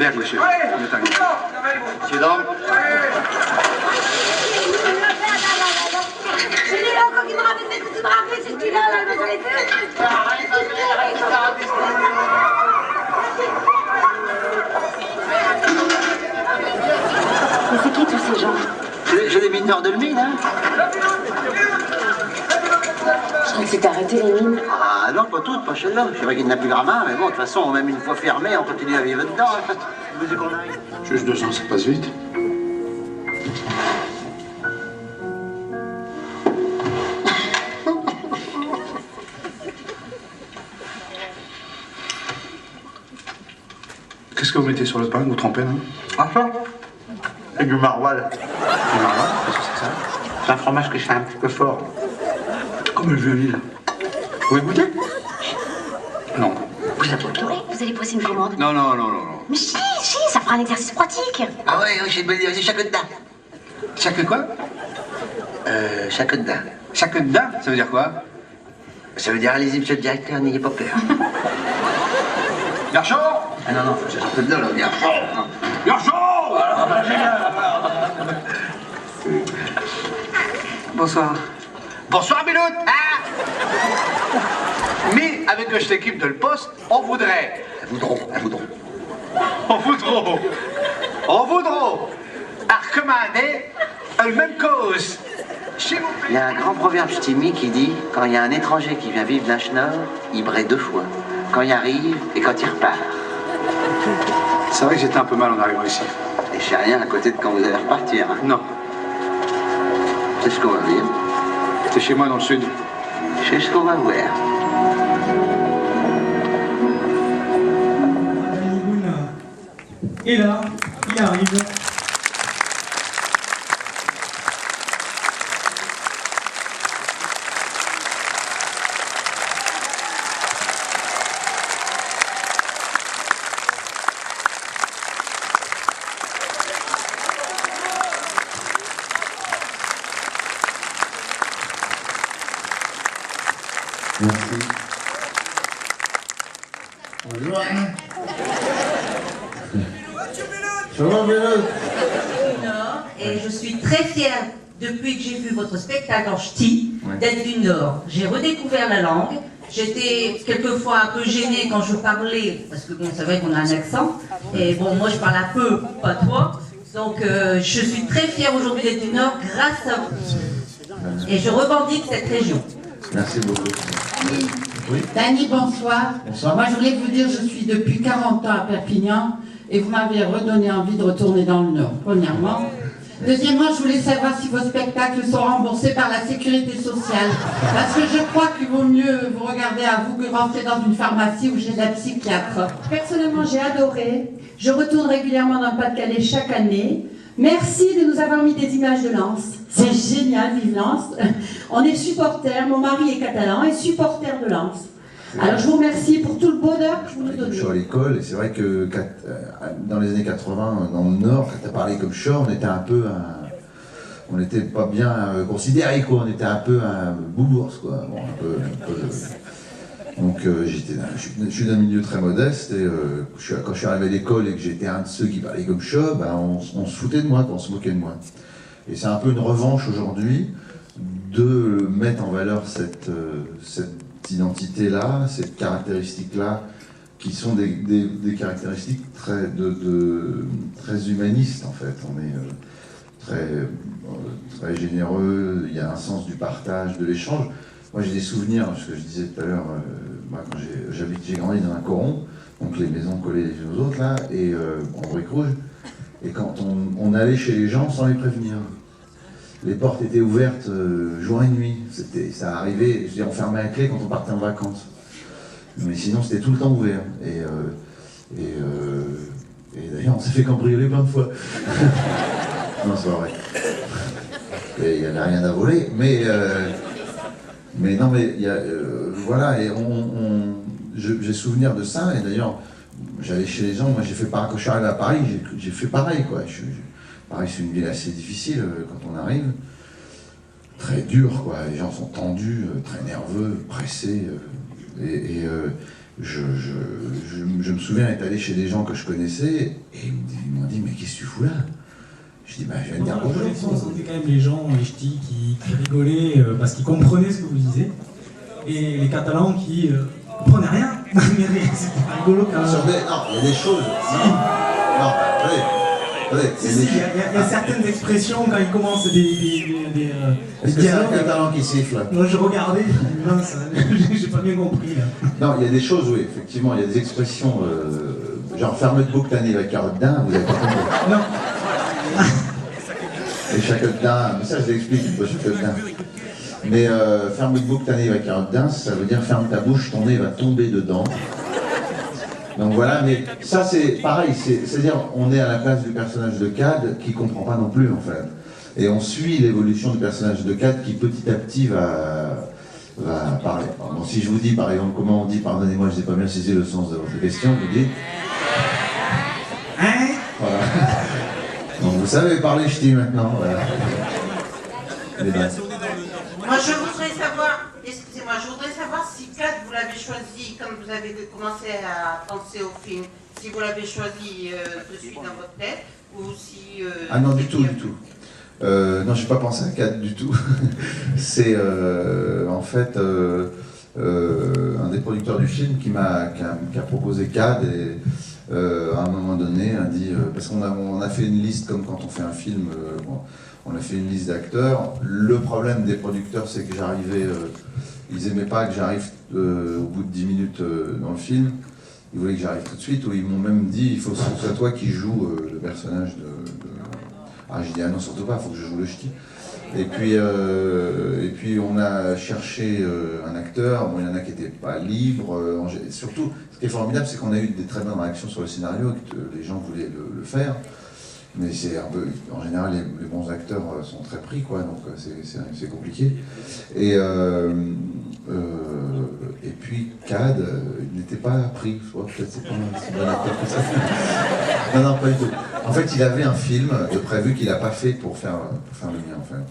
Berg, monsieur. Monsieur Dom. Mais c'est qui tous ces gens? J'ai des mineurs de mine, hein. Je crois que c'est arrêté les mines. Ah non, pas toutes, pas celle-là. C'est vrai qu'il n'a plus grand main, mais bon, de toute façon, même une fois fermé, on continue à vivre dedans. Hein. Vous voulez qu'on arrive? Juste 2 ans, ça passe vite. Qu'est-ce que vous mettez sur le pain, vous trempez, non? Ah ça? C'est du maroilles. Du maroilles? Qu'est-ce que c'est que ça? C'est un fromage qui est un petit peu fort. Comme le vieux Lille. Vous voulez goûter? Non. Vous allez passer une commande? Non. Mais si, ça fera un exercice pratique. Ah ouais, oui, c'est une bonne idée. C'est chaque dedans. Chaque quoi? Chaque dedans. Chaque dedans? Ça veut dire quoi? Ça veut dire, allez-y, monsieur le directeur, n'ayez pas peur. Garçon! Ah non, faut que ça sorte dedans, là, garçon. Garçon! Bonsoir. Bonsoir, Biloute! Ah! Mais avec cette équipe de le poste, on voudrait. Un voudron. On voudrait recommander une même cause. S'il vous plaît. Il y a un grand proverbe ch'timi qui dit quand il y a un étranger qui vient vivre dans le Nord, il braie 2 fois. Quand il arrive et quand il repart. C'est vrai que j'étais un peu mal en arrivant ici. Et je sais rien à côté de quand vous allez repartir. Hein. Non, C'est ce qu'on va vivre. c'est chez moi dans le sud. C'est ce qu'on va voir. Et là, il arrive. Merci. Bonjour. Ça va, Bélote? Nord, et je suis très fière, depuis que j'ai vu votre spectacle en ch'ti, d'être du Nord. J'ai redécouvert la langue. J'étais quelquefois un peu gênée quand je parlais, parce que bon, c'est vrai qu'on a un accent. Et bon, moi je parle un peu, pas toi. Donc je suis très fière aujourd'hui d'être du Nord grâce à vous. Et je revendique cette région. Merci beaucoup. Oui. Oui. Dany, bonsoir. Bonsoir. Moi, je voulais vous dire, je suis depuis 40 ans à Perpignan et vous m'avez redonné envie de retourner dans le Nord, premièrement. Deuxièmement, je voulais savoir si vos spectacles sont remboursés par la sécurité sociale. Parce que je crois qu'il vaut mieux vous regarder à vous que rentrer dans une pharmacie où j'ai de la psychiatre. Personnellement, j'ai adoré. Je retourne régulièrement dans le Pas-de-Calais chaque année. Merci de nous avoir mis des images de Lens. C'est génial, vive Lens. On est supporters, mon mari est catalan et supporter de Lens. Alors je vous remercie pour tout le bonheur que vous nous donnez. Je suis à l'école et c'est vrai que dans les années 80, dans le Nord, quand tu as parlé comme chant, on était un peu on n'était pas bien considérés, quoi. On était un peu un boubours, quoi. Bon, donc je suis d'un milieu très modeste et quand je suis arrivé à l'école et que j'étais un de ceux qui parlaient comme chat, ben, on se foutait de moi, on se moquait de moi. Et c'est un peu une revanche aujourd'hui de mettre en valeur cette identité-là, cette caractéristique-là, qui sont des caractéristiques très humanistes en fait. On est très généreux, il y a un sens du partage, de l'échange. Moi j'ai des souvenirs, ce que je disais tout à l'heure, quand j'ai grandi dans un coron, donc les maisons collées les unes aux autres là, et en briques rouges, et quand on allait chez les gens sans les prévenir. Les portes étaient ouvertes jour et nuit, ça arrivait, je veux dire, on fermait la clé quand on partait en vacances. Mais sinon c'était tout le temps ouvert. Et d'ailleurs on s'est fait cambrioler plein de fois. Non, c'est pas vrai. Il n'y avait rien à voler, mais non, mais il y a, voilà, et j'ai souvenir de ça, et d'ailleurs, j'allais chez les gens, moi j'ai fait pareil, quand je suis arrivé à Paris, j'ai fait pareil, quoi. Paris, c'est une ville assez difficile quand on arrive, très dur, quoi. Les gens sont tendus, très nerveux, pressés, et je me souviens être allé chez des gens que je connaissais, et ils m'ont dit « mais qu'est-ce que tu fous là ?» Je dis « bah je viens de dire bonjour ». C'était quand même les gens, les ch'tis, qui rigolaient parce qu'ils comprenaient ce que vous disiez, et les Catalans qui comprenaient rien. Mais c'était pas rigolo quand même. Non, il y a des choses. Non, attendez. Il y a certaines expressions quand ils commencent des est-ce que c'est un Catalan qui siffle? Moi je regardais, mince, j'ai pas bien compris là. Non, il y a des choses, oui, effectivement, il y a des expressions, genre ferme de bouc tanné avec carotte d'un, vous avez pas compris. Non. Et chaque d'un, mais ça je l'explique, pas chaque d'un. Mais ferme de bouc tanné avec carotte d'un, ça veut dire ferme ta bouche, ton nez va tomber dedans. Donc voilà, mais ça c'est pareil, c'est-à-dire on est à la place du personnage de Cad qui comprend pas non plus en fait. Et on suit l'évolution du personnage de Cad qui petit à petit va parler. Bon, si je vous dis par exemple comment on dit, pardonnez-moi je n'ai pas bien saisi le sens de votre question, vous dites... Hein? Voilà. Donc vous savez parler ch'ti maintenant, voilà. Moi je voudrais savoir, excusez-moi, je voudrais savoir si Cad vous l'avez choisi quand vous avez commencé à penser au film, si vous l'avez choisi de suite dans votre tête, ou si... ah non, du tout, du tout. Non, j'ai pas pensé à Cad du tout. C'est en fait un des producteurs du film qui a proposé Cad et à un moment donné a dit, parce qu'on a fait une liste comme quand on fait un film, on a fait une liste d'acteurs. Le problème des producteurs, c'est que j'arrivais, ils aimaient pas que j'arrive au bout de 10 minutes dans le film. Ils voulaient que j'arrive tout de suite, ou ils m'ont même dit, il faut que ce soit toi qui joues le personnage de... Ah, j'ai dit, ah non, surtout pas, il faut que je joue le ch'ti. Et puis on a cherché un acteur, bon, il y en a qui n'étaient pas libres. Surtout, ce qui est formidable, c'est qu'on a eu des très bonnes réactions sur le scénario, que les gens voulaient le faire. Mais c'est un peu, en général, les bons acteurs sont très pris, quoi, donc c'est compliqué. Et puis Cad, il n'était pas pris, je crois, peut-être c'est pas un bon acteur que ça. Non, pas du tout. En fait, il avait un film de prévu qu'il n'a pas fait pour faire le mien, en fait.